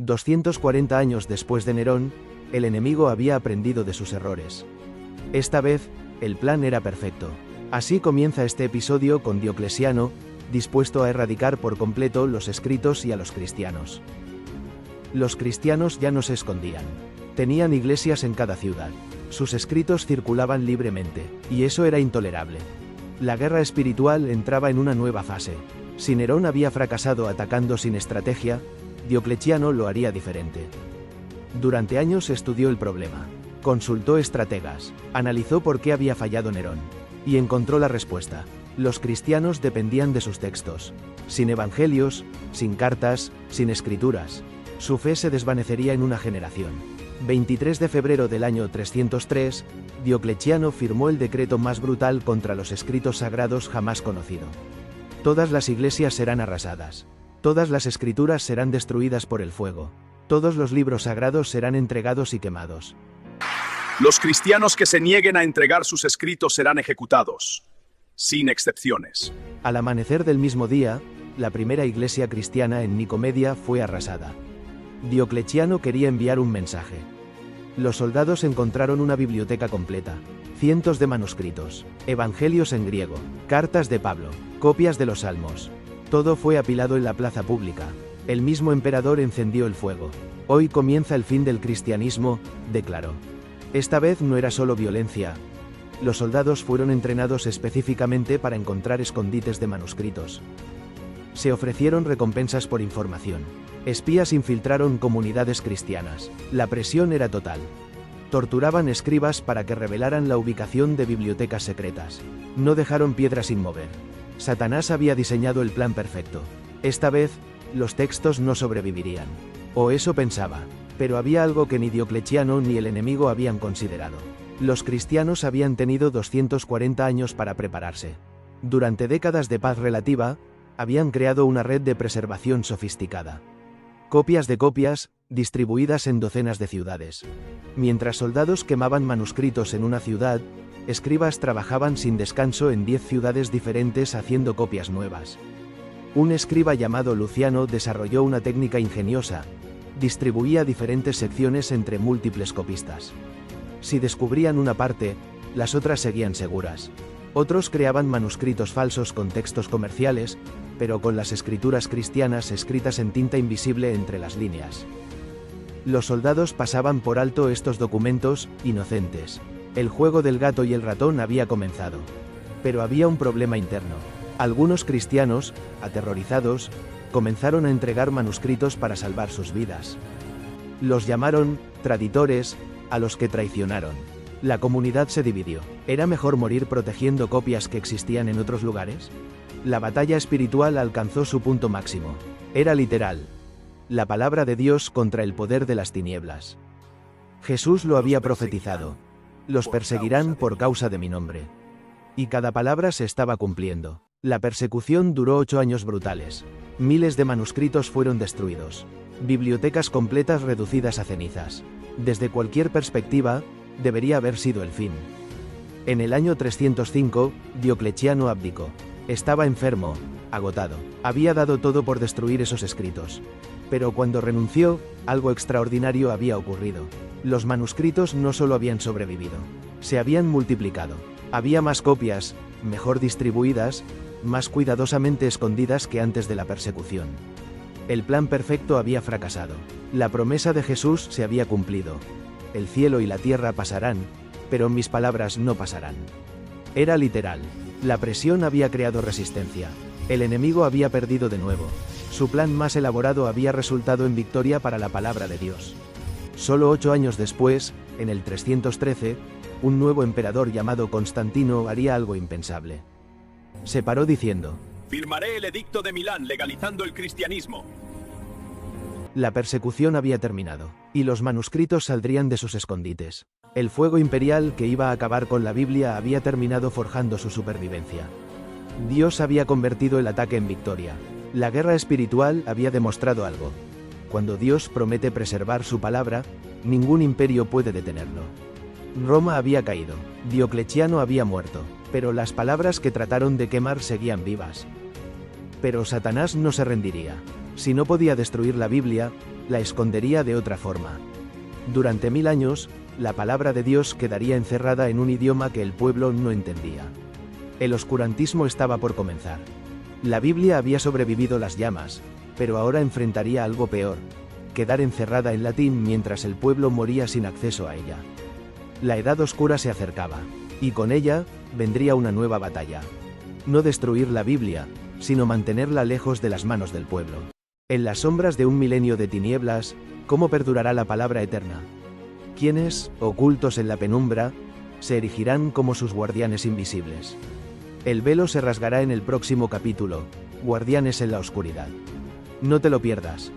240 años después de Nerón, el enemigo había aprendido de sus errores. Esta vez, el plan era perfecto. Así comienza este episodio con Diocleciano, dispuesto a erradicar por completo los escritos y a los cristianos. Los cristianos ya no se escondían. Tenían iglesias en cada ciudad. Sus escritos circulaban libremente, y eso era intolerable. La guerra espiritual entraba en una nueva fase. Si Nerón había fracasado atacando sin estrategia, Diocleciano lo haría diferente. Durante años estudió el problema. Consultó estrategas, analizó por qué había fallado Nerón, y encontró la respuesta. Los cristianos dependían de sus textos. Sin evangelios, sin cartas, sin escrituras. Su fe se desvanecería en una generación. 23 de febrero del año 303, Diocleciano firmó el decreto más brutal contra los escritos sagrados jamás conocido. Todas las iglesias serán arrasadas. Todas las escrituras serán destruidas por el fuego. Todos los libros sagrados serán entregados y quemados. Los cristianos que se nieguen a entregar sus escritos serán ejecutados, sin excepciones. Al amanecer del mismo día, la primera iglesia cristiana en Nicomedia fue arrasada. Diocleciano quería enviar un mensaje. Los soldados encontraron una biblioteca completa, cientos de manuscritos, evangelios en griego, cartas de Pablo, copias de los salmos. Todo fue apilado en la plaza pública. El mismo emperador encendió el fuego. Hoy comienza el fin del cristianismo, declaró. Esta vez no era solo violencia. Los soldados fueron entrenados específicamente para encontrar escondites de manuscritos. Se ofrecieron recompensas por información. Espías infiltraron comunidades cristianas. La presión era total. Torturaban escribas para que revelaran la ubicación de bibliotecas secretas. No dejaron piedra sin mover. Satanás había diseñado el plan perfecto. Esta vez, los textos no sobrevivirían. O eso pensaba. Pero había algo que ni Diocleciano ni el enemigo habían considerado. Los cristianos habían tenido 240 años para prepararse. Durante décadas de paz relativa, habían creado una red de preservación sofisticada. Copias de copias, distribuidas en docenas de ciudades. Mientras soldados quemaban manuscritos en una ciudad, escribas trabajaban sin descanso en 10 ciudades diferentes haciendo copias nuevas. Un escriba llamado Luciano desarrolló una técnica ingeniosa. Distribuía diferentes secciones entre múltiples copistas. Si descubrían una parte, las otras seguían seguras. Otros creaban manuscritos falsos con textos comerciales, pero con las escrituras cristianas escritas en tinta invisible entre las líneas. Los soldados pasaban por alto estos documentos, inocentes. El juego del gato y el ratón había comenzado. Pero había un problema interno. Algunos cristianos, aterrorizados, comenzaron a entregar manuscritos para salvar sus vidas. Los llamaron traditores, a los que traicionaron. La comunidad se dividió. ¿Era mejor morir protegiendo copias que existían en otros lugares? La batalla espiritual alcanzó su punto máximo. Era literal. La palabra de Dios contra el poder de las tinieblas. Jesús lo había profetizado. Los perseguirán por causa de mi nombre. Y cada palabra se estaba cumpliendo. La persecución duró 8 años brutales. Miles de manuscritos fueron destruidos. Bibliotecas completas reducidas a cenizas. Desde cualquier perspectiva, debería haber sido el fin. En el año 305, Diocleciano abdicó. Estaba enfermo, agotado. Había dado todo por destruir esos escritos. Pero cuando renunció, algo extraordinario había ocurrido. Los manuscritos no solo habían sobrevivido, se habían multiplicado. Había más copias, mejor distribuidas, más cuidadosamente escondidas que antes de la persecución. El plan perfecto había fracasado. La promesa de Jesús se había cumplido. El cielo y la tierra pasarán, pero mis palabras no pasarán. Era literal. La presión había creado resistencia. El enemigo había perdido de nuevo. Su plan más elaborado había resultado en victoria para la palabra de Dios. Solo 8 años después, en el 313, un nuevo emperador llamado Constantino haría algo impensable. Se paró diciendo: Firmaré el edicto de Milán legalizando el cristianismo. La persecución había terminado, y los manuscritos saldrían de sus escondites. El fuego imperial que iba a acabar con la Biblia había terminado forjando su supervivencia. Dios había convertido el ataque en victoria. La guerra espiritual había demostrado algo. Cuando Dios promete preservar su palabra, ningún imperio puede detenerlo. Roma había caído, Diocleciano había muerto, pero las palabras que trataron de quemar seguían vivas. Pero Satanás no se rendiría. Si no podía destruir la Biblia, la escondería de otra forma. Durante 1000 años, la palabra de Dios quedaría encerrada en un idioma que el pueblo no entendía. El oscurantismo estaba por comenzar. La Biblia había sobrevivido las llamas, pero ahora enfrentaría algo peor: quedar encerrada en latín mientras el pueblo moría sin acceso a ella. La Edad Oscura se acercaba, y con ella, vendría una nueva batalla. No destruir la Biblia, sino mantenerla lejos de las manos del pueblo. En las sombras de un milenio de tinieblas, ¿cómo perdurará la palabra eterna? ¿Quiénes, ocultos en la penumbra, se erigirán como sus guardianes invisibles? El velo se rasgará en el próximo capítulo, Guardianes en la Oscuridad. No te lo pierdas.